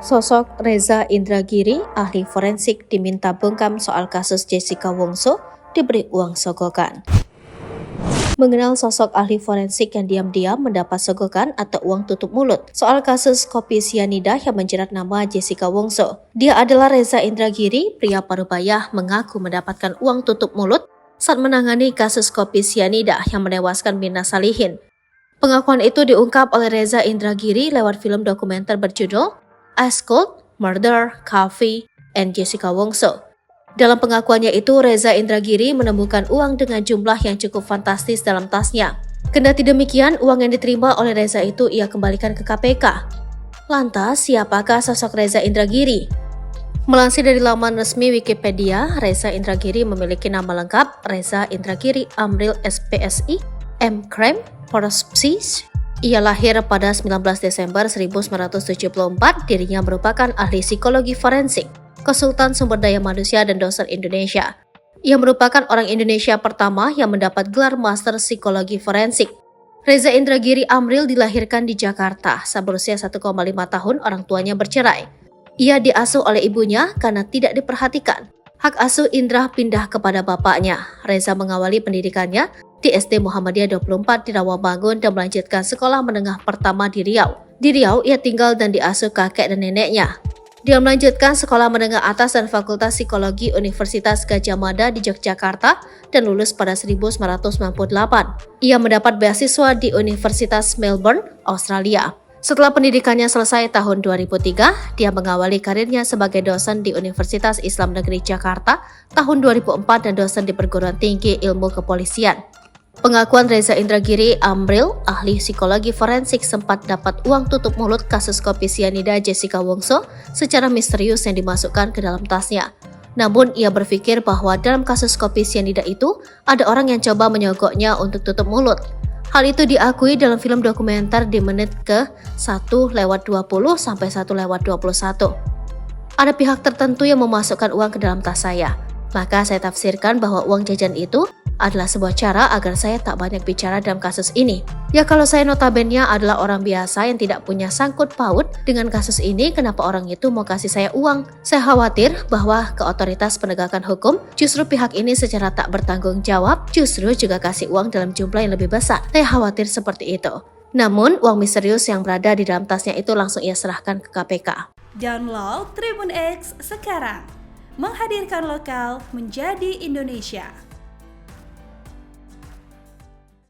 Sosok Reza Indragiri, ahli forensik diminta bungkam soal kasus Jessica Wongso, diberi uang sogokan. Mengenal sosok ahli forensik yang diam-diam mendapat sogokan atau uang tutup mulut soal kasus kopi sianida yang menjerat nama Jessica Wongso. Dia adalah Reza Indragiri, pria Parubaya, mengaku mendapatkan uang tutup mulut saat menangani kasus kopi sianida yang menewaskan Mirna Salihin. Pengakuan itu diungkap oleh Reza Indragiri lewat film dokumenter berjudul Ice Cold, Murder, Coffee, and Jessica Wongso. Dalam pengakuannya itu, Reza Indragiri menemukan uang dengan jumlah yang cukup fantastis dalam tasnya. Kendati demikian, uang yang diterima oleh Reza itu ia kembalikan ke KPK. Lantas, siapakah sosok Reza Indragiri? Melansir dari laman resmi Wikipedia, Reza Indragiri memiliki nama lengkap Reza Indragiri Amril SPSI, M. Krem, Porspsis. Ia lahir pada 19 Desember 1974, dirinya merupakan ahli psikologi forensik, konsultan sumber daya manusia dan dosen Indonesia. Ia merupakan orang Indonesia pertama yang mendapat gelar Master Psikologi Forensik. Reza Indragiri Amril dilahirkan di Jakarta saat berusia 1,5 tahun orang tuanya bercerai. Ia diasuh oleh ibunya karena tidak diperhatikan. Hak asuh Indra pindah kepada bapaknya. Reza mengawali pendidikannya di SD Muhammadiyah 24 di Rawamangun dan melanjutkan sekolah menengah pertama di Riau. Di Riau, ia tinggal dan diasuh kakek dan neneknya. Dia melanjutkan sekolah menengah atas dan Fakultas Psikologi Universitas Gadjah Mada di Yogyakarta dan lulus pada 1998. Ia mendapat beasiswa di Universitas Melbourne, Australia. Setelah pendidikannya selesai tahun 2003, dia mengawali karirnya sebagai dosen di Universitas Islam Negeri Jakarta tahun 2004 dan dosen di Perguruan Tinggi Ilmu Kepolisian. Pengakuan Reza Indragiri Amril, ahli psikologi forensik, sempat dapat uang tutup mulut kasus kopi sianida Jessica Wongso secara misterius yang dimasukkan ke dalam tasnya. Namun, ia berpikir bahwa dalam kasus kopi sianida itu, ada orang yang coba menyogoknya untuk tutup mulut. Hal itu diakui dalam film dokumenter di menit ke-1:20 sampai 1:21. Ada pihak tertentu yang memasukkan uang ke dalam tas saya. Maka saya tafsirkan bahwa uang jajan itu adalah sebuah cara agar saya tak banyak bicara dalam kasus ini. Ya kalau saya notabene adalah orang biasa yang tidak punya sangkut paut dengan kasus ini, kenapa orang itu mau kasih saya uang? Saya khawatir bahwa ke otoritas penegakan hukum, justru pihak ini secara tak bertanggung jawab, justru juga kasih uang dalam jumlah yang lebih besar. Saya khawatir seperti itu. Namun, uang misterius yang berada di dalam tasnya itu langsung ia serahkan ke KPK. Download Tribun X sekarang. Menghadirkan lokal menjadi Indonesia.